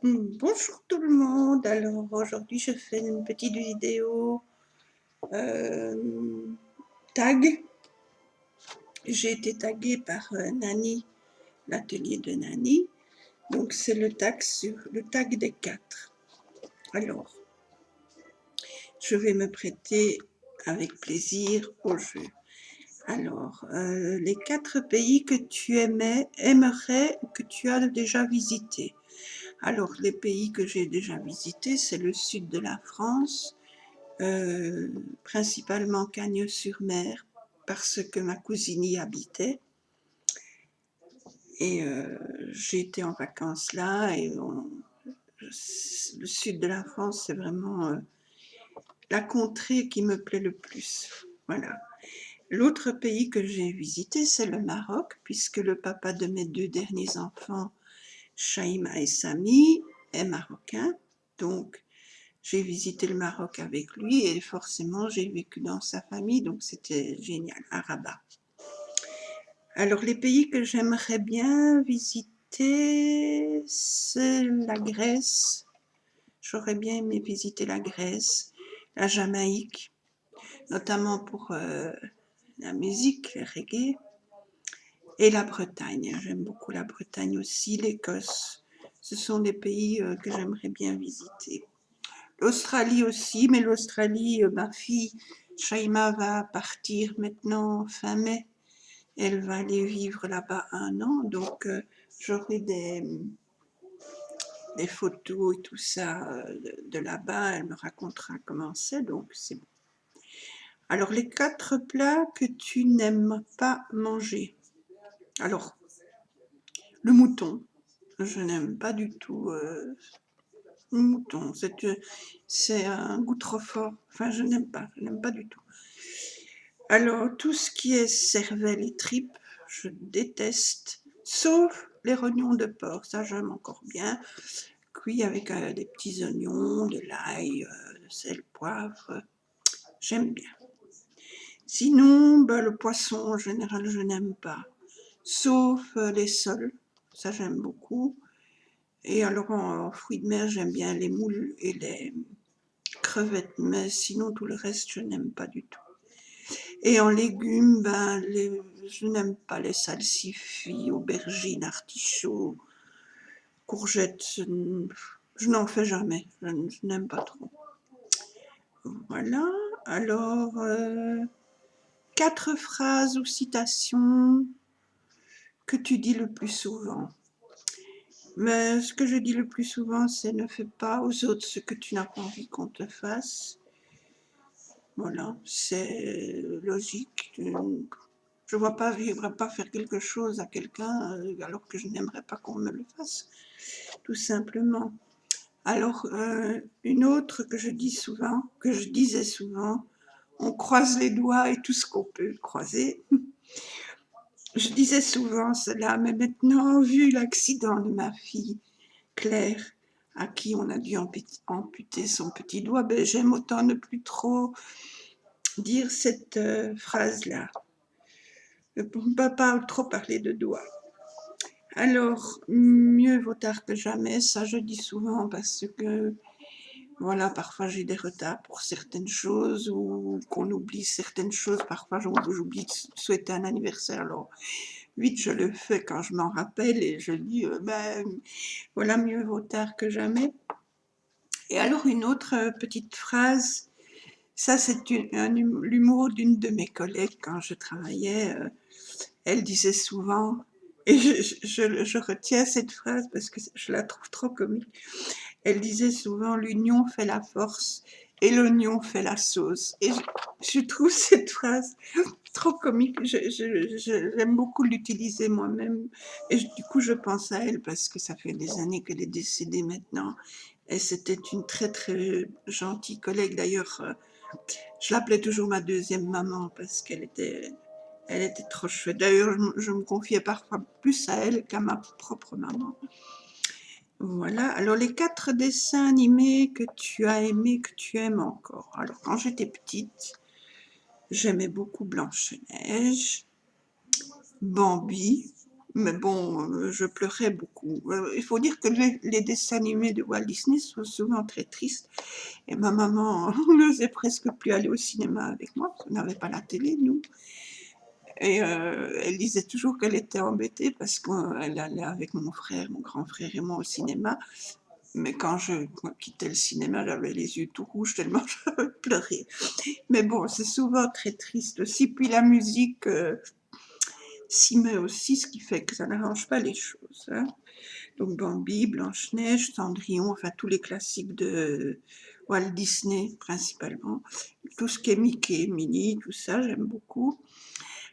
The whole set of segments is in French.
Bonjour tout le monde, alors aujourd'hui je fais une petite vidéo tag. J'ai été taguée par Nani, l'atelier de Nani, donc c'est le tag des 4. Alors, je vais me prêter avec plaisir au jeu. Alors, les 4 pays que tu aimerais, que tu as déjà visités. Alors, les pays que j'ai déjà visités, c'est le sud de la France, principalement Cagnes-sur-Mer, parce que ma cousine y habitait. Et j'ai été en vacances là, et le sud de la France, c'est vraiment la contrée qui me plaît le plus. Voilà. L'autre pays que j'ai visité, c'est le Maroc, puisque le papa de mes 2 derniers enfants, Shaima et Sami, est marocain. Donc, j'ai visité le Maroc avec lui et forcément, j'ai vécu dans sa famille, donc c'était génial, à Rabat. Alors, les pays que j'aimerais bien visiter, c'est la Grèce. J'aurais bien aimé visiter la Grèce, la Jamaïque, notamment pour la musique, le reggae, et la Bretagne. J'aime beaucoup la Bretagne aussi, l'Écosse. Ce sont des pays que j'aimerais bien visiter. L'Australie aussi, mais l'Australie, ma fille Shaima va partir maintenant fin mai. Elle va aller vivre là-bas 1 an, donc j'aurai des photos et tout ça de là-bas. Elle me racontera comment c'est, donc c'est bon. Alors, les 4 plats que tu n'aimes pas manger. Alors, le mouton, je n'aime pas du tout le mouton. C'est un goût trop fort. Enfin, je n'aime pas du tout. Alors, tout ce qui est cervelle et tripes, je déteste, sauf les rognons de porc, ça j'aime encore bien, cuit avec des petits oignons, de l'ail, sel, poivre, j'aime bien. Sinon, le poisson en général je n'aime pas, sauf les sols, ça j'aime beaucoup. Et alors en fruits de mer, j'aime bien les moules et les crevettes, mais sinon tout le reste je n'aime pas du tout. Et en légumes, je n'aime pas les salsifis, aubergines, artichauts, courgettes, je n'en fais jamais, je n'aime pas trop. Voilà, alors 4 phrases ou citations que tu dis le plus souvent. Mais ce que je dis le plus souvent, c'est ne fais pas aux autres ce que tu n'as pas envie qu'on te fasse. Voilà, c'est logique. Je ne vois pas, je ne pas faire quelque chose à quelqu'un alors que je n'aimerais pas qu'on me le fasse, tout simplement. Alors, une autre que je dis souvent, que je disais souvent, on croise les doigts et tout ce qu'on peut croiser. Je disais souvent cela, mais maintenant, vu l'accident de ma fille, Claire, à qui on a dû amputer son petit doigt, j'aime autant ne plus trop dire cette phrase-là. Pour ne pas trop parler de doigts. Alors, mieux vaut tard que jamais, ça je dis souvent parce que, voilà, parfois j'ai des retards pour certaines choses ou qu'on oublie certaines choses. Parfois j'oublie de souhaiter un anniversaire, alors vite je le fais quand je m'en rappelle et je dis, voilà, mieux vaut tard que jamais. Et alors une autre petite phrase, ça c'est l'humour d'une de mes collègues quand je travaillais. Elle disait souvent, et je retiens cette phrase parce que je la trouve trop comique, elle disait souvent l'union fait la force et l'oignon fait la sauce. Et je trouve cette phrase trop comique, j'aime beaucoup l'utiliser moi-même et du coup je pense à elle parce que ça fait des années qu'elle est décédée maintenant et c'était une très très gentille collègue. D'ailleurs, je l'appelais toujours ma deuxième maman parce qu'elle était trop chouette. D'ailleurs, je me confiais parfois plus à elle qu'à ma propre maman. Voilà. Alors, les 4 dessins animés que tu as aimés, que tu aimes encore. Alors, quand j'étais petite, j'aimais beaucoup Blanche-Neige, Bambi, Mais bon, je pleurais beaucoup. Il faut dire que les dessins animés de Walt Disney sont souvent très tristes et ma maman n'osait presque plus aller au cinéma avec moi, parce qu'on n'avait pas la télé, nous. Et elle disait toujours qu'elle était embêtée parce qu'elle allait avec mon frère, mon grand frère et moi au cinéma. Mais quand je quittais le cinéma, j'avais les yeux tout rouges tellement je pleurais. Mais bon, c'est souvent très triste aussi. Puis la musique s'y met aussi, ce qui fait que ça n'arrange pas les choses, hein. Donc Bambi, Blanche-Neige, Cendrillon, enfin tous les classiques de Walt Disney principalement. Tout ce qui est Mickey, Minnie, tout ça, j'aime beaucoup.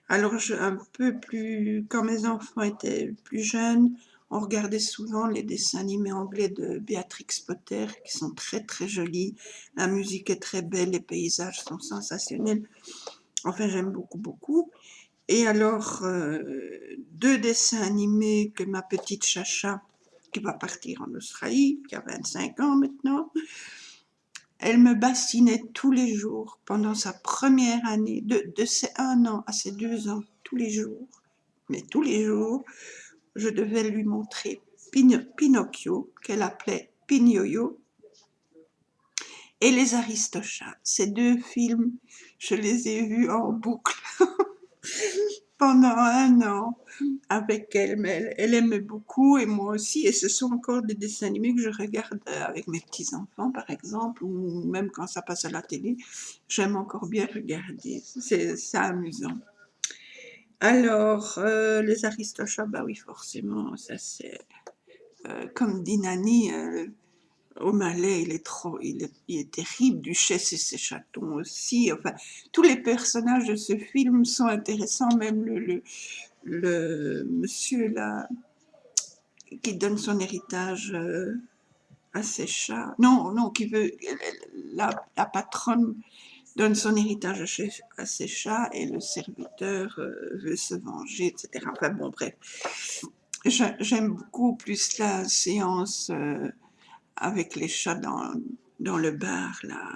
Alors un peu plus, quand mes enfants étaient plus jeunes, on regardait souvent les dessins animés anglais de Béatrix Potter, qui sont très très jolis. La musique est très belle, les paysages sont sensationnels. Enfin, j'aime beaucoup, beaucoup. Et alors, deux dessins animés que ma petite Chacha, qui va partir en Australie, qui a 25 ans maintenant, elle me bassinait tous les jours pendant sa première année, de ses 1 an à ses 2 ans, tous les jours. Mais tous les jours, je devais lui montrer Pinocchio, qu'elle appelait Pignoyo, et les Aristochats. Ces deux films, je les ai vus en boucle pendant 1 an avec elle, mais elle aimait beaucoup et moi aussi, et ce sont encore des dessins animés que je regarde avec mes petits-enfants par exemple, ou même quand ça passe à la télé, j'aime encore bien regarder, c'est amusant. Alors, les Aristochats, bah oui forcément, ça c'est, comme dit Nani, O'Malley, il est terrible, Duchesse et ses chatons aussi, enfin, tous les personnages de ce film sont intéressants, même le monsieur là, qui donne son héritage à ses chats. Non, non, qui veut, la patronne donne son héritage à ses chats et le serviteur veut se venger, etc. Enfin bon, bref. J'aime beaucoup plus la séance avec les chats dans le bar, là,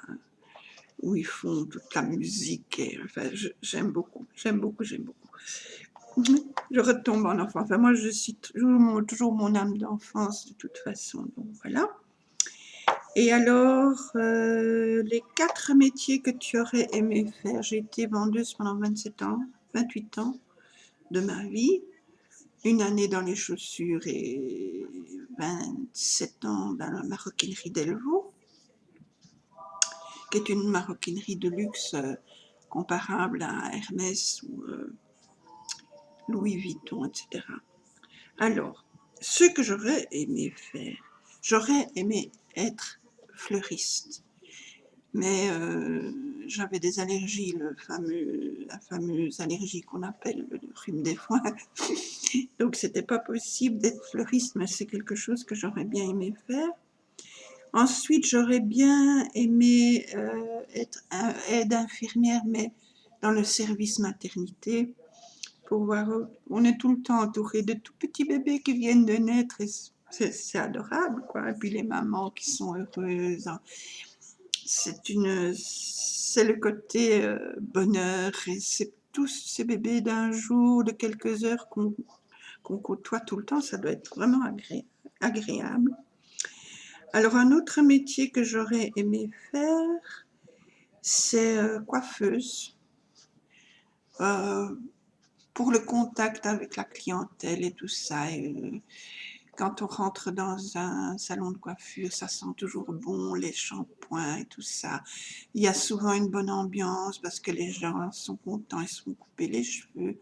où ils font toute la musique. Et, enfin, j'aime beaucoup, j'aime beaucoup, j'aime beaucoup. Je retombe en enfant. Enfin, moi, je suis toujours mon âme d'enfance, de toute façon. Donc, voilà. Et alors, les 4 métiers que tu aurais aimé faire. J'ai été vendeuse pendant 27 ans, 28 ans de ma vie. 1 année dans les chaussures et 27 ans dans la maroquinerie Delvaux, qui est une maroquinerie de luxe comparable à Hermès ou Louis Vuitton, etc. Alors, ce que j'aurais aimé faire, j'aurais aimé être fleuriste. Mais j'avais des allergies, la fameuse allergie qu'on appelle le rhume des foins. Donc c'était pas possible d'être fleuriste, mais c'est quelque chose que j'aurais bien aimé faire. Ensuite, j'aurais bien aimé être aide infirmière, mais dans le service maternité, pour voir, on est tout le temps entouré de tout petits bébés qui viennent de naître, et c'est adorable, quoi. Et puis les mamans qui sont heureuses, hein. C'est le côté bonheur, et c'est tous ces bébés d'un jour, de quelques heures qu'on côtoie tout le temps, ça doit être vraiment agréable. Alors un autre métier que j'aurais aimé faire, c'est coiffeuse, pour le contact avec la clientèle et tout ça. Et, quand on rentre dans un salon de coiffure, ça sent toujours bon, les shampoings et tout ça. Il y a souvent une bonne ambiance parce que les gens sont contents, ils se font couper les cheveux.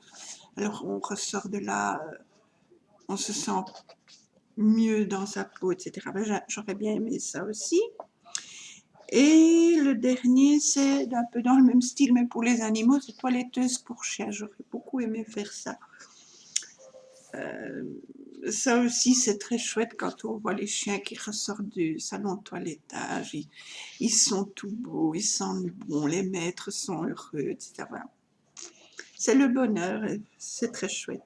Alors on ressort de là, on se sent mieux dans sa peau, etc. Ben, j'aurais bien aimé ça aussi. Et le dernier, c'est un peu dans le même style, mais pour les animaux, c'est toiletteuse pour chiens. J'aurais beaucoup aimé faire ça. Ça aussi, c'est très chouette quand on voit les chiens qui ressortent du salon de toilettage. Ils sont tout beaux, ils sentent bon, les maîtres sont heureux, etc. C'est le bonheur, c'est très chouette.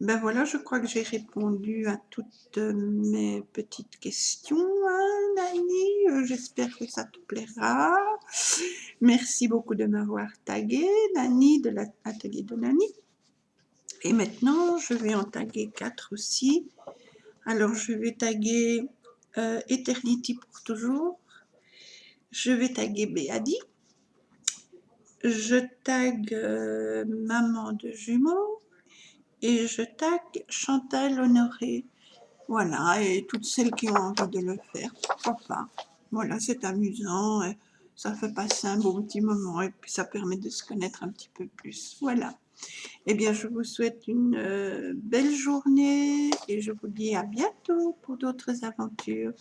Ben voilà, je crois que j'ai répondu à toutes mes petites questions, hein, Nani. J'espère que ça te plaira. Merci beaucoup de m'avoir tagué, Nani, de l'atelier de Nani. Et maintenant, je vais en taguer 4 aussi. Alors, je vais taguer Eternity pour toujours. Je vais taguer Béadi. Je tag Maman de jumeaux. Et je tag Chantal Honoré. Voilà, et toutes celles qui ont envie de le faire, pourquoi pas. Voilà, c'est amusant, et ça fait passer un bon petit moment, et puis ça permet de se connaître un petit peu plus. Voilà. Eh bien, je vous souhaite une belle journée, et je vous dis à bientôt pour d'autres aventures.